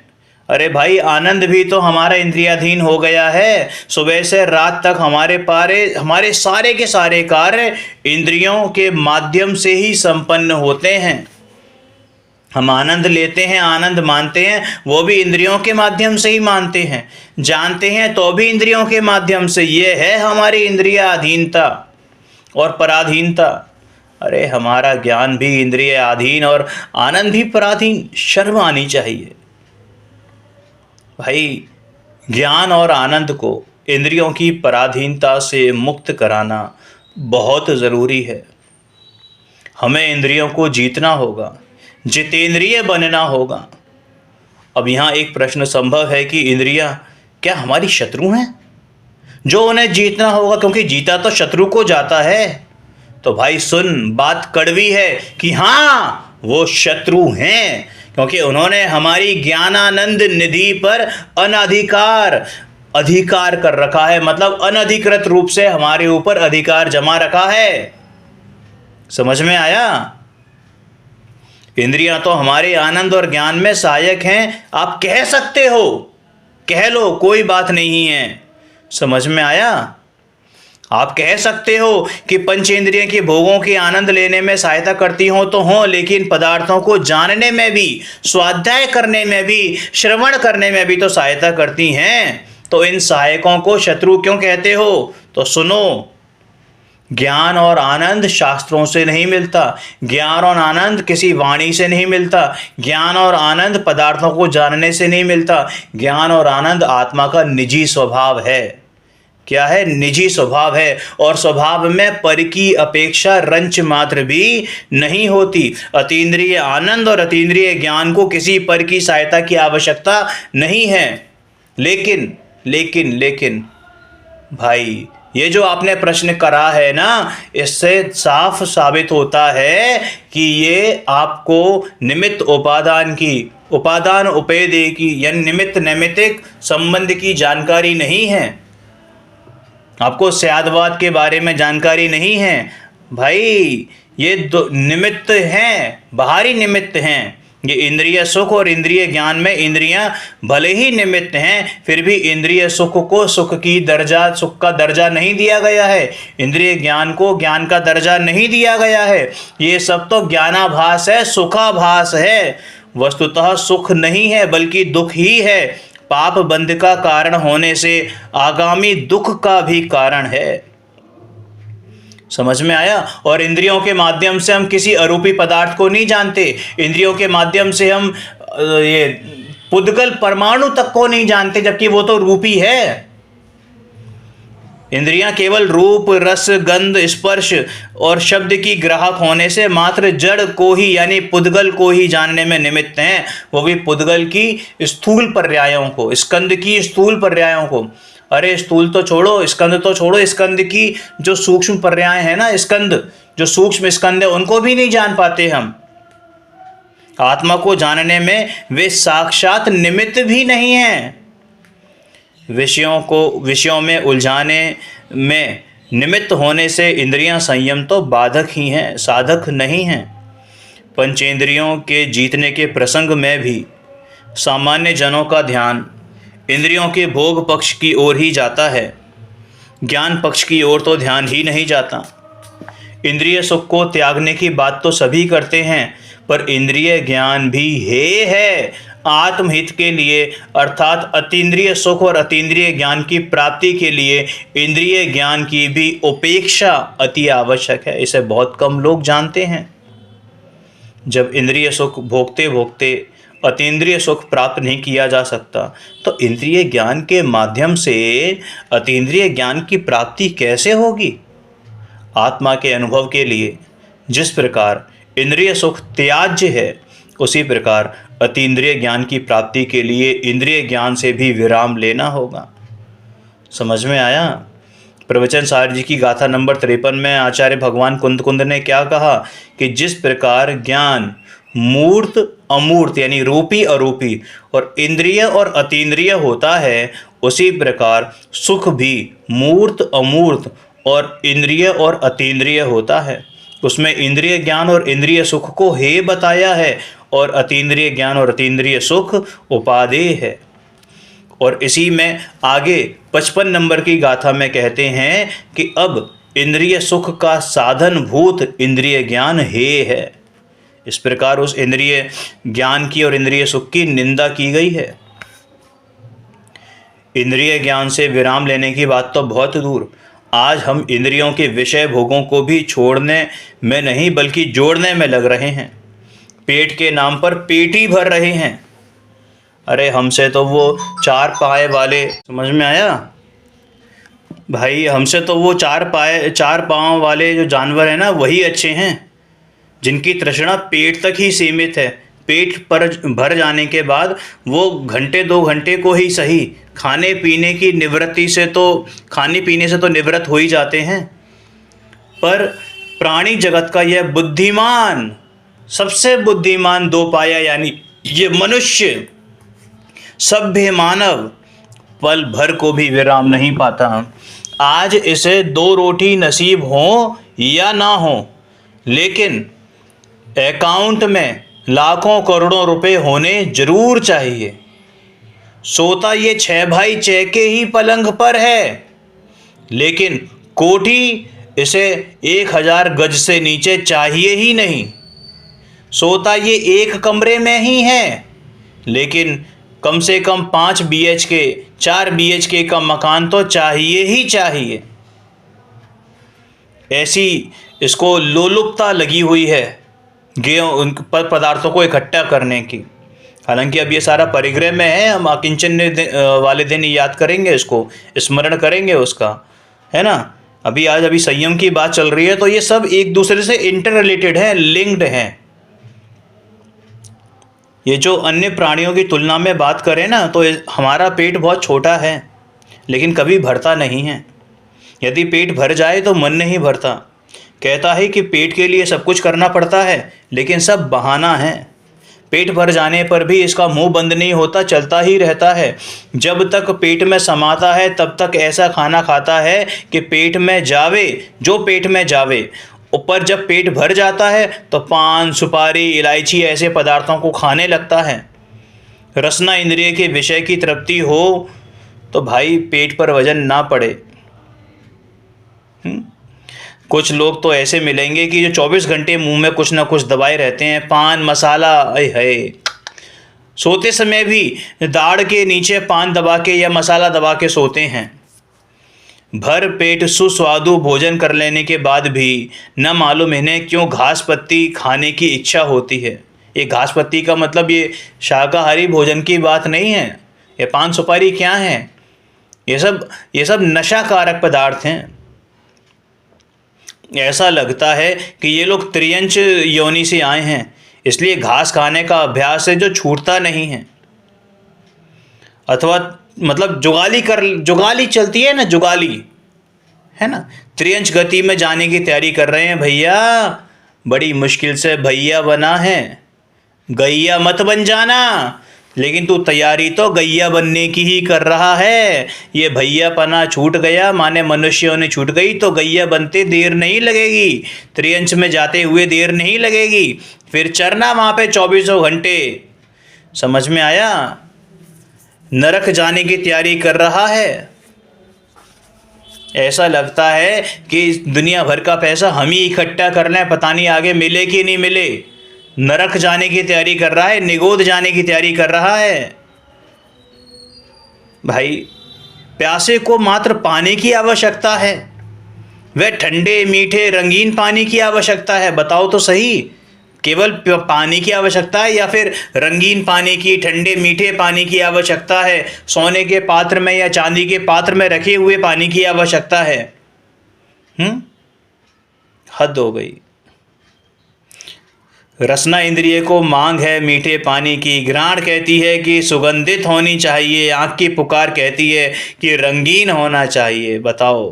A: अरे भाई आनंद भी तो हमारा इंद्रियाधीन हो गया है। सुबह से रात तक हमारे सारे के सारे कार्य इंद्रियों के माध्यम से ही संपन्न होते हैं। हम आनंद लेते हैं, आनंद मानते हैं, वो भी इंद्रियों के माध्यम से ही मानते हैं। जानते हैं तो भी इंद्रियों के माध्यम से। ये है हमारी इंद्रिय अधीनता और पराधीनता। अरे हमारा ज्ञान भी इंद्रिय अधीन और आनंद भी पराधीन। शर्म आनी चाहिए भाई। ज्ञान और आनंद को इंद्रियों की पराधीनता से मुक्त कराना बहुत ज़रूरी है। हमें इंद्रियों को जीतना होगा, जितेंद्रिय बनना होगा। अब यहाँ एक प्रश्न संभव है कि इंद्रियां क्या हमारी शत्रु हैं जो उन्हें जीतना होगा, क्योंकि जीता तो शत्रु को जाता है। तो भाई सुन, बात कड़वी है कि हाँ वो शत्रु हैं, क्योंकि उन्होंने हमारी ज्ञानानंद निधि पर अधिकार कर रखा है। मतलब अनधिकृत रूप से हमारे ऊपर अधिकार जमा रखा है। समझ में आया? इंद्रियां तो हमारे आनंद और ज्ञान में सहायक हैं। आप कह सकते हो, कह लो, कोई बात नहीं है। समझ में आया? आप कह सकते हो कि पंचेंद्रियों के भोगों के आनंद लेने में सहायता करती हो तो हो, लेकिन पदार्थों को जानने में भी, स्वाध्याय करने में भी, श्रवण करने में भी तो सहायता करती हैं। तो इन सहायकों को शत्रु क्यों कहते हो? तो सुनो, ज्ञान और आनंद शास्त्रों से नहीं मिलता, ज्ञान और आनंद किसी वाणी से नहीं मिलता, ज्ञान और आनंद पदार्थों को जानने से नहीं मिलता। ज्ञान और आनंद आत्मा का निजी स्वभाव है। क्या है? निजी स्वभाव है। और स्वभाव में पर की अपेक्षा रंच मात्र भी नहीं होती। अतीन्द्रिय आनंद और अतीन्द्रिय ज्ञान को किसी पर की सहायता की आवश्यकता नहीं है। लेकिन लेकिन लेकिन भाई, ये जो आपने प्रश्न करा है ना, इससे साफ साबित होता है कि ये आपको निमित्त उपादान की, उपादान उपेदेय की, यानी निमित्त नैमित्तिक संबंध की जानकारी नहीं है। आपको स्यादवाद के बारे में जानकारी नहीं है। भाई, ये दो निमित्त हैं, बाहरी निमित्त हैं। ये इंद्रिय सुख और इंद्रिय ज्ञान में इंद्रियां भले ही निमित्त हैं, फिर भी इंद्रिय सुख को सुख का दर्जा नहीं दिया गया है, इंद्रिय ज्ञान को ज्ञान का दर्जा नहीं दिया गया है। ये सब तो ज्ञानाभास है, सुखाभास है। वस्तुतः सुख नहीं है बल्कि दुख ही है। पाप बंध का कारण होने से आगामी दुख का भी कारण है। समझ में आया? और इंद्रियों के माध्यम से हम किसी अरूपी पदार्थ को नहीं जानते। इंद्रियों के माध्यम से हम ये पुद्गल परमाणु तक को नहीं जानते, जबकि वो तो रूपी है। इंद्रियां केवल रूप, रस, गंध, स्पर्श और शब्द की ग्राहक होने से मात्र जड़ को ही, यानी पुद्गल को ही जानने में निमित्त हैं। वो भी पुद्गल की स्थूल पर्यायों को, स्कंद की स्थूल पर्यायों को। अरे स्थूल तो छोड़ो, स्कंद तो छोड़ो, स्कंद की जो सूक्ष्म पर्याय है ना, स्कंद जो सूक्ष्म स्कंद है, उनको भी नहीं जान पाते हम। आत्मा को जानने में वे साक्षात निमित्त भी नहीं हैं। विषयों में उलझाने में निमित्त होने से इंद्रियां संयम तो बाधक ही हैं, साधक नहीं हैं। पंचेंद्रियों के जीतने के प्रसंग में भी सामान्य जनों का ध्यान इंद्रियों के भोग पक्ष की ओर ही जाता है, ज्ञान पक्ष की ओर तो ध्यान ही नहीं जाता। इंद्रिय सुख को त्यागने की बात तो सभी करते हैं, पर इंद्रिय ज्ञान भी हे है आत्महित के लिए, अर्थात अतीन्द्रिय सुख और अतीन्द्रिय ज्ञान की प्राप्ति के लिए इंद्रिय ज्ञान की भी उपेक्षा अति आवश्यक है। इसे बहुत कम लोग जानते हैं। जब इंद्रिय सुख भोगते भोगते अतीन्द्रिय सुख प्राप्त नहीं किया जा सकता, तो इंद्रिय ज्ञान के माध्यम से अतीन्द्रिय ज्ञान की प्राप्ति कैसे होगी? आत्मा के अनुभव के लिए जिस प्रकार इंद्रिय सुख त्याज्य है, उसी प्रकार अतीन्द्रिय ज्ञान की प्राप्ति के लिए इंद्रिय ज्ञान से भी विराम लेना होगा। समझ में आया? प्रवचन सार जी की गाथा नंबर 53 में आचार्य भगवान कुंद ने क्या कहा कि जिस प्रकार ज्ञान मूर्त अमूर्त यानी रूपी अरूपी और इंद्रिय और अतीन्द्रिय होता है, उसी प्रकार सुख भी मूर्त अमूर्त और इंद्रिय और अतीन्द्रिय होता है। उसमें इंद्रिय ज्ञान और इंद्रिय सुख को हे बताया है और अतीन्द्रिय ज्ञान और अतीन्द्रिय सुख उपादेय है। और इसी में आगे 55 नंबर की गाथा में कहते हैं कि अब इंद्रिय सुख का साधन भूत इंद्रिय ज्ञान हे है। इस प्रकार उस इंद्रिय ज्ञान की और इंद्रिय सुख की निंदा की गई है। इंद्रिय ज्ञान से विराम लेने की बात तो बहुत दूर, आज हम इंद्रियों के विषय भोगों को भी छोड़ने में नहीं बल्कि जोड़ने में लग रहे हैं। पेट के नाम पर पेटी भर रहे हैं। अरे हमसे तो वो चार पाए वाले, समझ में आया भाई? हमसे तो वो चार पाँव वाले जो जानवर हैं ना, वही अच्छे हैं, जिनकी तृष्णा पेट तक ही सीमित है। पेट पर भर जाने के बाद वो घंटे 2 घंटे को ही सही खाने पीने से तो निवृत्त हो ही जाते हैं। पर प्राणी जगत का यह बुद्धिमान, सबसे बुद्धिमान 2 पाया यानी ये मनुष्य, सभ्य मानव पल भर को भी विराम नहीं पाता। आज इसे 2 रोटी नसीब हो या ना हो, लेकिन अकाउंट में लाखों करोड़ों रुपए होने जरूर चाहिए। सोता ये 6 भाई 6 के ही पलंग पर है, लेकिन कोठी इसे 1000 गज से नीचे चाहिए ही नहीं। सोता ये एक कमरे में ही है, लेकिन कम से कम 5 BHK 4 BHK का मकान तो चाहिए ही चाहिए। ऐसी इसको लोलुपता लगी हुई है उन पदार्थों को इकट्ठा करने की। हालांकि अब ये सारा परिग्रह में है, हम अकिंचन वाले दिन याद करेंगे, इसको स्मरण करेंगे उसका, है ना। अभी संयम की बात चल रही है, तो ये सब एक दूसरे से इंटर रिलेटेड है, लिंक्ड हैं। ये जो अन्य प्राणियों की तुलना में बात करें ना, तो हमारा पेट बहुत छोटा है, लेकिन कभी भरता नहीं है। यदि पेट भर जाए तो मन नहीं भरता। कहता है कि पेट के लिए सब कुछ करना पड़ता है, लेकिन सब बहाना है। पेट भर जाने पर भी इसका मुंह बंद नहीं होता, चलता ही रहता है। जब तक पेट में समाता है तब तक ऐसा खाना खाता है कि पेट में जावे, जो पेट में जावे। ऊपर जब पेट भर जाता है तो पान, सुपारी, इलायची ऐसे पदार्थों को खाने लगता है। रसना इंद्रिय के विषय की तृप्ति हो तो भाई पेट पर वजन ना पड़े। कुछ लोग तो ऐसे मिलेंगे कि जो 24 घंटे मुंह में कुछ ना कुछ दबाए रहते हैं, पान मसाला, है सोते समय भी दाढ़ के नीचे पान दबा के या मसाला दबा के सोते हैं। भर पेट सुस्वादु भोजन कर लेने के बाद भी न मालूम इन्हें क्यों घास पत्ती खाने की इच्छा होती है। ये घास पत्ती का मतलब ये शाकाहारी भोजन की बात नहीं है। ये पान सुपारी क्या है? ये सब नशाकारक पदार्थ हैं। ऐसा लगता है कि ये लोग त्रियंच योनि से आए हैं, इसलिए घास खाने का अभ्यास है जो छूटता नहीं है। अथवा मतलब जुगाली चलती है ना, जुगाली है ना, त्रियंच गति में जाने की तैयारी कर रहे हैं भैया। बड़ी मुश्किल से भैया बना है, गैया मत बन जाना। लेकिन तू तैयारी तो गैया बनने की ही कर रहा है। ये भैया पना छूट गया, माने मनुष्यों ने छूट गई, तो गैया बनते देर नहीं लगेगी, त्रियंच में जाते हुए देर नहीं लगेगी। फिर चरना वहाँ पे 24 घंटे। समझ में आया? नरक जाने की तैयारी कर रहा है। ऐसा लगता है कि दुनिया भर का पैसा हम ही इकट्ठा कर लें, पता नहीं आगे मिले कि नहीं मिले। नरक जाने की तैयारी कर रहा है, निगोद जाने की तैयारी कर रहा है। भाई प्यासे को मात्र पानी की आवश्यकता है, वह ठंडे मीठे रंगीन पानी की आवश्यकता है। बताओ तो सही, केवल पानी की आवश्यकता है या फिर रंगीन पानी की, ठंडे मीठे पानी की आवश्यकता है? सोने के पात्र में या चांदी के पात्र में रखे हुए पानी की आवश्यकता है? हद हो गई। रसना इंद्रिय को मांग है मीठे पानी की, घ्राण कहती है कि सुगंधित होनी चाहिए, आँख की पुकार कहती है कि रंगीन होना चाहिए। बताओ,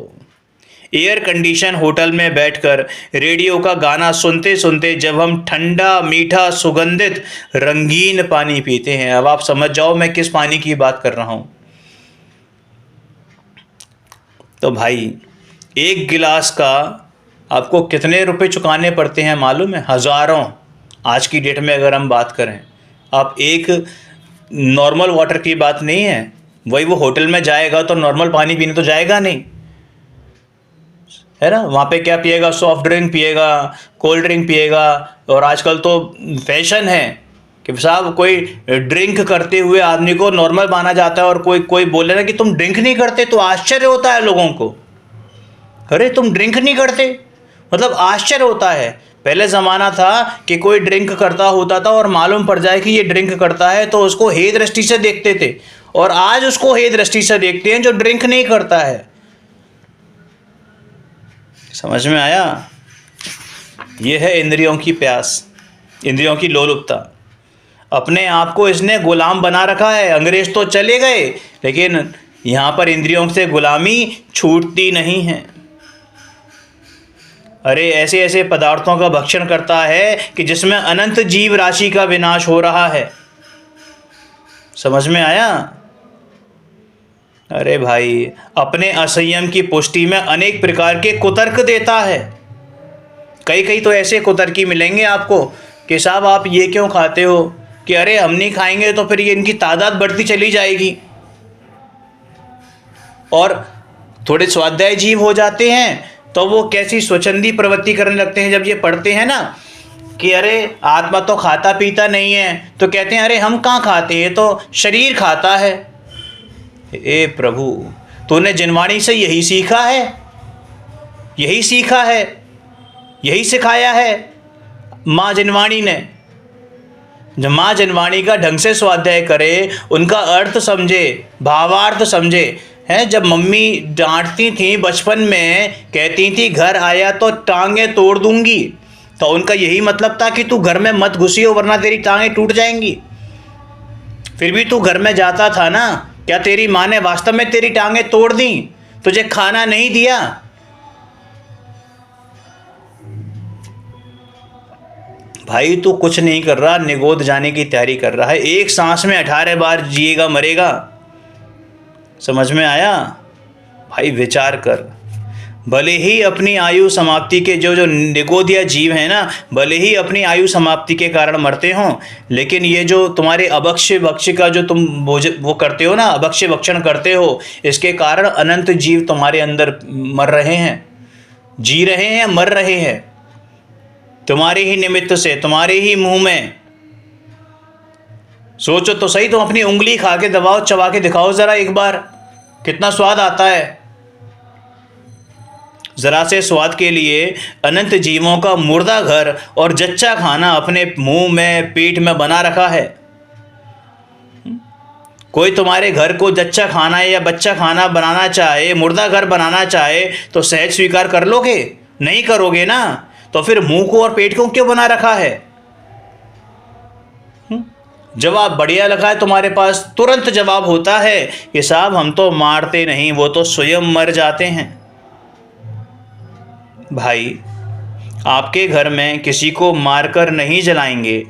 A: एयर कंडीशन होटल में बैठकर रेडियो का गाना सुनते सुनते जब हम ठंडा मीठा सुगंधित रंगीन पानी पीते हैं, अब आप समझ जाओ मैं किस पानी की बात कर रहा हूँ। तो भाई एक गिलास का आपको कितने रुपए चुकाने पड़ते हैं मालूम है? हज़ारों। आज की डेट में अगर हम बात करें, आप एक नॉर्मल वाटर की बात नहीं है, वही वो होटल में जाएगा तो नॉर्मल पानी पीने तो जाएगा नहीं, है ना। वहाँ पे क्या पिएगा? सॉफ्ट ड्रिंक पिएगा, कोल्ड ड्रिंक पिएगा। और आजकल तो फैशन है कि साहब कोई ड्रिंक करते हुए आदमी को नॉर्मल माना जाता है, और कोई बोले ना कि तुम ड्रिंक नहीं करते, तो आश्चर्य होता है लोगों को। अरे तुम ड्रिंक नहीं करते, मतलब आश्चर्य होता है। पहले ज़माना था कि कोई ड्रिंक करता होता था और मालूम पड़ जाए कि ये ड्रिंक करता है तो उसको हे दृष्टि से देखते थे, और आज उसको हे दृष्टि से देखते हैं जो ड्रिंक नहीं करता है। समझ में आया? ये है इंद्रियों की प्यास, इंद्रियों की लोलुपता। अपने आप को इसने गुलाम बना रखा है। अंग्रेज तो चले गए, लेकिन यहाँ पर इंद्रियों से गुलामी छूटती नहीं है। अरे ऐसे ऐसे पदार्थों का भक्षण करता है कि जिसमें अनंत जीव राशि का विनाश हो रहा है। समझ में आया? अरे भाई अपने असंयम की पुष्टि में अनेक प्रकार के कुतर्क देता है। कई तो ऐसे कुतर्की मिलेंगे आपको कि साहब आप ये क्यों खाते हो, कि अरे हम नहीं खाएंगे तो फिर ये इनकी तादाद बढ़ती चली जाएगी। और थोड़े स्वाध्याय जीव हो जाते हैं तो वो कैसी स्वच्छंदी प्रवृत्ति करने लगते हैं। जब ये पढ़ते हैं ना कि अरे आत्मा तो खाता पीता नहीं है, तो कहते हैं अरे हम कहाँ खाते हैं, तो शरीर खाता है। ए प्रभु, तूने जिनवाणी से यही सीखा है, यही सीखा है, यही सिखाया है माँ जिनवाणी ने। जब माँ जिनवाणी का ढंग से स्वाध्याय करे, उनका अर्थ समझे, भावार्थ समझे। हैं, जब मम्मी डांटती थी बचपन में, कहती थी घर आया तो टांगे तोड़ दूंगी, तो उनका यही मतलब था कि तू घर में मत घुसियो वरना तेरी टांगे टूट जाएंगी। फिर भी तू घर में जाता था ना, क्या तेरी माँ ने वास्तव में तेरी टांगे तोड़ दी? तुझे खाना नहीं दिया? भाई तू कुछ नहीं कर रहा, निगोद जाने की तैयारी कर रहा है। एक सांस में 18 बार जिएगा मरेगा। समझ में आया? भाई विचार कर। भले ही अपनी आयु समाप्ति के जो निगोदिया जीव हैं ना, भले ही अपनी आयु समाप्ति के कारण मरते हों, लेकिन ये जो तुम्हारे अभक्ष्य भक्ष्य का जो तुम वो करते हो ना, अभक्ष्य भक्षण करते हो, इसके कारण अनंत जीव तुम्हारे अंदर मर रहे हैं, जी रहे हैं, मर रहे हैं, तुम्हारे ही निमित्त से, तुम्हारे ही मुंह में। सोचो तो सही, तुम अपनी उंगली खा के दबाओ, चबा के दिखाओ जरा एक बार, कितना स्वाद आता है। जरा से स्वाद के लिए अनंत जीवों का मुर्दा घर और जच्चा खाना अपने मुंह में, पेट में बना रखा है। कोई तुम्हारे घर को जच्चा खाना या बच्चा खाना बनाना चाहे, मुर्दा घर बनाना चाहे, तो सहज स्वीकार कर लोगे? नहीं करोगे ना, तो फिर मुंह को और पेट को क्यों बना रखा है? जवाब बढ़िया लगा है तुम्हारे पास, तुरंत जवाब होता है कि साहब हम तो मारते नहीं, वो तो स्वयं मर जाते हैं। भाई आपके घर में किसी को मारकर नहीं जलाएंगे,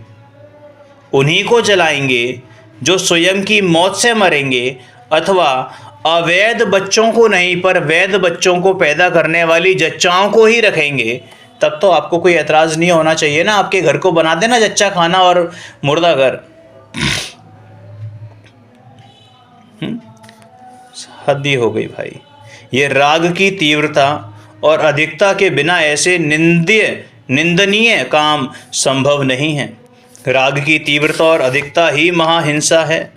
A: उन्हीं को जलाएंगे जो स्वयं की मौत से मरेंगे, अथवा अवैध बच्चों को नहीं पर वैध बच्चों को पैदा करने वाली जच्चाओं को ही रखेंगे। तब तो आपको कोई एतराज़ नहीं होना चाहिए ना, आपके घर को बना देना जच्चा खाना और मुर्दा घर। हद ही हो गई भाई। ये राग की तीव्रता और अधिकता के बिना ऐसे निंदनीय काम संभव नहीं है। राग की तीव्रता और अधिकता ही महाहिंसा है।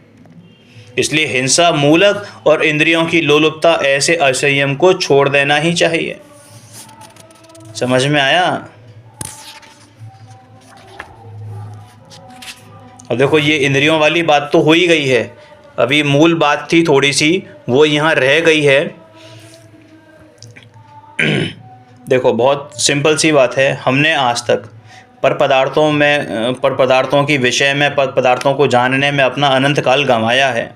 A: इसलिए हिंसा मूलक और इंद्रियों की लोलुपता ऐसे असंयम को छोड़ देना ही चाहिए। समझ में आया? अब देखो, ये इंद्रियों वाली बात तो हो ही गई है, अभी मूल बात थी थोड़ी सी, वो यहाँ रह गई है। देखो बहुत सिंपल सी बात है, हमने आज तक पर पदार्थों की विषय में, पर पदार्थों को जानने में अपना अनंत काल गंवाया है।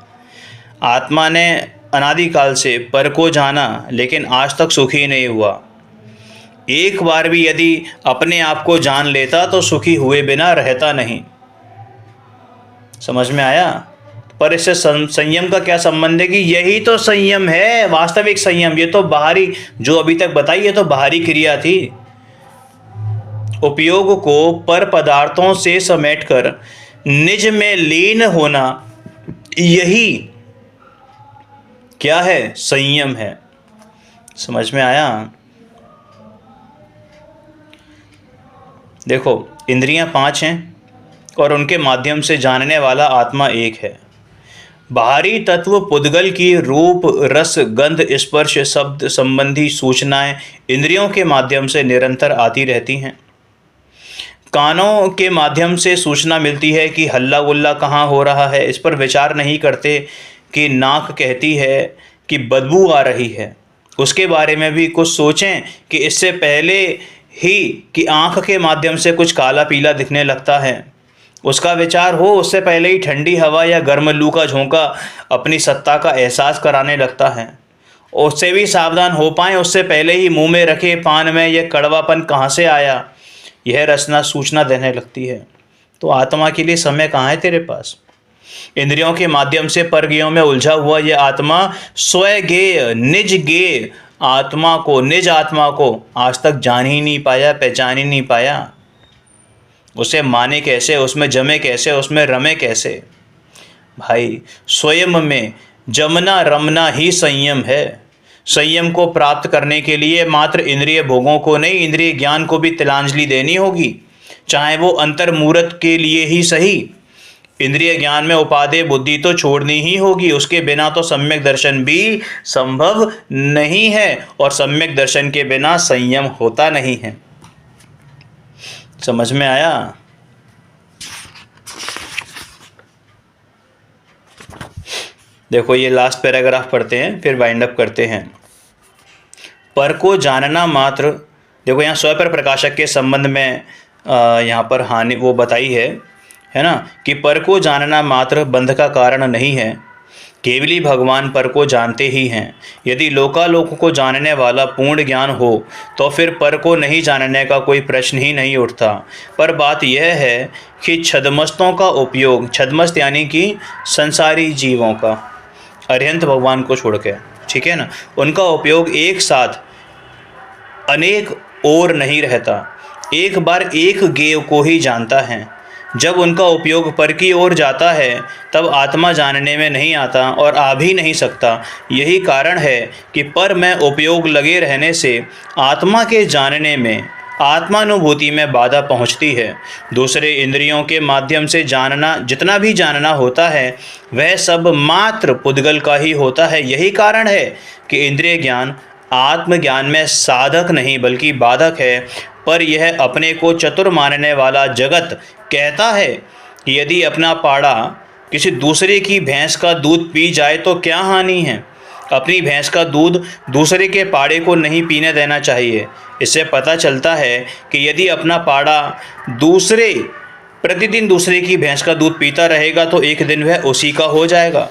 A: आत्मा ने अनादिकाल से पर को जाना, लेकिन आज तक सुखी नहीं हुआ। एक बार भी यदि अपने आप को जान लेता तो सुखी हुए बिना रहता नहीं। समझ में आया? पर इससे संयम का क्या संबंध है कि यही तो संयम है, वास्तविक संयम। ये तो बाहरी, जो अभी तक बताई, ये तो बाहरी क्रिया थी। उपयोग को पर पदार्थों से समेटकर निज में लीन होना, यही क्या है? संयम है। समझ में आया? देखो, इंद्रियां 5 हैं और उनके माध्यम से जानने वाला आत्मा एक है। बाहरी तत्व पुद्गल की रूप, रस, गंध, स्पर्श, शब्द संबंधी सूचनाएं इंद्रियों के माध्यम से निरंतर आती रहती हैं। कानों के माध्यम से सूचना मिलती है कि हल्ला गुल्ला कहाँ हो रहा है। इस पर विचार नहीं करते कि नाक कहती है कि बदबू आ रही है। उसके बारे में भी कुछ सोचें कि इससे पहले ही कि आँख के माध्यम से कुछ काला पीला दिखने लगता है, उसका विचार हो, उससे पहले ही ठंडी हवा या गर्म लू का झोंका अपनी सत्ता का एहसास कराने लगता है। उससे भी सावधान हो पाएँ उससे पहले ही मुंह में रखे पान में यह कड़वापन कहाँ से आया, यह रचना सूचना देने लगती है। तो आत्मा के लिए समय कहाँ है तेरे पास? इंद्रियों के माध्यम से परगियों में उलझा हुआ यह आत्मा स्वगेय, निज गेय आत्मा को, निज आत्मा को आज तक जान ही नहीं पाया, पहचान ही नहीं पाया। उसे माने कैसे, उसमें जमे कैसे, उसमें रमे कैसे? भाई स्वयं में जमना रमना ही संयम है। संयम को प्राप्त करने के लिए मात्र इंद्रिय भोगों को नहीं, इंद्रिय ज्ञान को भी तिलांजलि देनी होगी, चाहे वो अंतर्मूर्त के लिए ही सही। इंद्रिय ज्ञान में उपादेय बुद्धि तो छोड़नी ही होगी, उसके बिना तो सम्यक दर्शन भी संभव नहीं है, और सम्यक दर्शन के बिना संयम होता नहीं है। समझ में आया? देखो ये लास्ट पैराग्राफ पढ़ते हैं, फिर वाइंड अप करते हैं। पर को जानना मात्र, देखो यहाँ स्वपर प्रकाशक के संबंध में यहाँ पर हानि वो बताई है ना, कि पर को जानना मात्र बंध का कारण नहीं है, केवली भगवान पर को जानते ही हैं। यदि लोकालोक को जानने वाला पूर्ण ज्ञान हो तो फिर पर को नहीं जानने का कोई प्रश्न ही नहीं उठता। पर बात यह है कि छद्मस्तों का उपयोग, छद्मस्त यानी कि संसारी जीवों का, अरिहंत भगवान को छोड़ के, ठीक है ना, उनका उपयोग एक साथ अनेक और नहीं रहता, एक बार एक गेय को ही जानता है। जब उनका उपयोग पर की ओर जाता है तब आत्मा जानने में नहीं आता और आ भी नहीं सकता। यही कारण है कि पर में उपयोग लगे रहने से आत्मा के जानने में, आत्मानुभूति में बाधा पहुंचती है। दूसरे इंद्रियों के माध्यम से जानना, जितना भी जानना होता है वह सब मात्र पुद्गल का ही होता है। यही कारण है कि इंद्रिय ज्ञान आत्मज्ञान में साधक नहीं बल्कि बाधक है। पर यह अपने को चतुर मानने वाला जगत कहता है कि यदि अपना पाड़ा किसी दूसरे की भैंस का दूध पी जाए तो क्या हानि है। अपनी भैंस का दूध दूसरे के पाड़े को नहीं पीने देना चाहिए। इससे पता चलता है कि यदि अपना पाड़ा प्रतिदिन दूसरे की भैंस का दूध पीता रहेगा तो एक दिन वह उसी का हो जाएगा।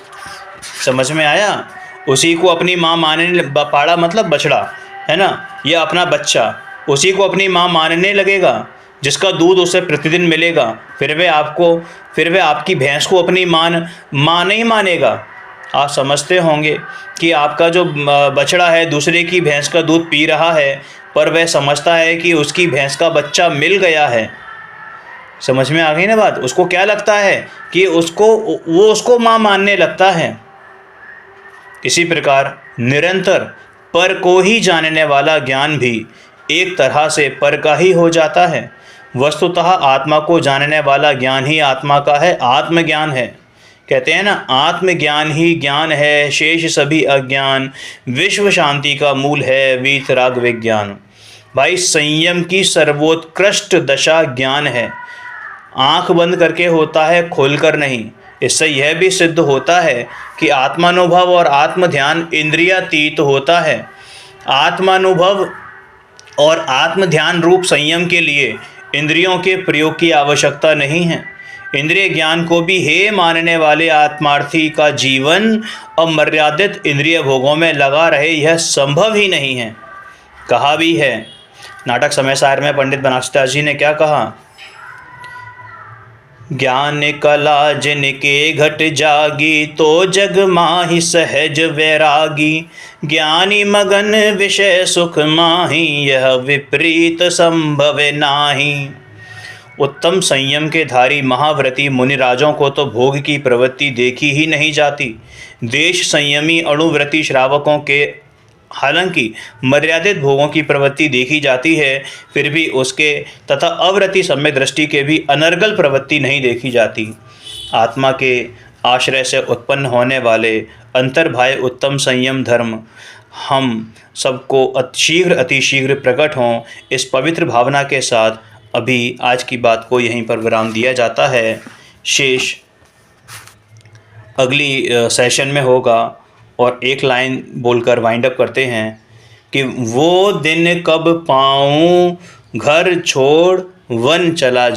A: समझ में आया? उसी को अपनी माँ मानने, पाड़ा मतलब बछड़ा है ना, यह अपना बच्चा उसी को अपनी माँ मानने लगेगा जिसका दूध उसे प्रतिदिन मिलेगा। फिर वह आपकी भैंस को अपनी माँ नहीं मानेगा। आप समझते होंगे कि आपका जो बछड़ा है दूसरे की भैंस का दूध पी रहा है, पर वह समझता है कि उसकी भैंस का बच्चा मिल गया है। समझ में आ गई ना बात? उसको क्या लगता है कि वो उसको माँ मानने लगता है। इसी प्रकार निरंतर पर को ही जानने वाला ज्ञान भी एक तरह से पर का ही हो जाता है। वस्तुतः आत्मा को जानने वाला ज्ञान ही आत्मा का है, आत्मज्ञान है। कहते हैं ना, आत्मज्ञान ही ज्ञान है, शेष सभी अज्ञान विश्व शांति का मूल है, वीतराग विज्ञान। भाई संयम की सर्वोत्कृष्ट दशा ज्ञान है। आंख बंद करके होता है, खोलकर नहीं। इससे यह भी सिद्ध होता है कि आत्मानुभव और आत्मध्यान इंद्रियातीत होता है। आत्मानुभव और आत्मध्यान रूप संयम के लिए इंद्रियों के प्रयोग की आवश्यकता नहीं है। इंद्रिय ज्ञान को भी हे मानने वाले आत्मार्थी का जीवन अमर्यादित इंद्रिय भोगों में लगा रहे, यह संभव ही नहीं है। कहा भी है, नाटक समय सार में पंडित बनारसी दास जी ने क्या कहा? ज्ञान कला जिनके घट जागी, तो जग माहि सहज वैरागी। ज्ञानी मगन विषय सुख माही, यह विपरीत संभव नाही। उत्तम संयम के धारी महाव्रती मुनिराजों को तो भोग की प्रवृत्ति देखी ही नहीं जाती। देश संयमी अणुव्रती श्रावकों के हालांकि मर्यादित भोगों की प्रवृत्ति देखी जाती है, फिर भी उसके तथा अव्रति सम्यक दृष्टि के भी अनर्गल प्रवृत्ति नहीं देखी जाती। आत्मा के आश्रय से उत्पन्न होने वाले अंतर्बाह्य उत्तम संयम धर्म हम सबको अतिशीघ्र प्रकट हों, इस पवित्र भावना के साथ अभी आज की बात को यहीं पर विराम दिया जाता है। शेष अगली सेशन में होगा। और एक लाइन बोलकर वाइंड अप करते हैं कि वो दिन कब पाऊँ, घर छोड़ वन चला जाऊँ।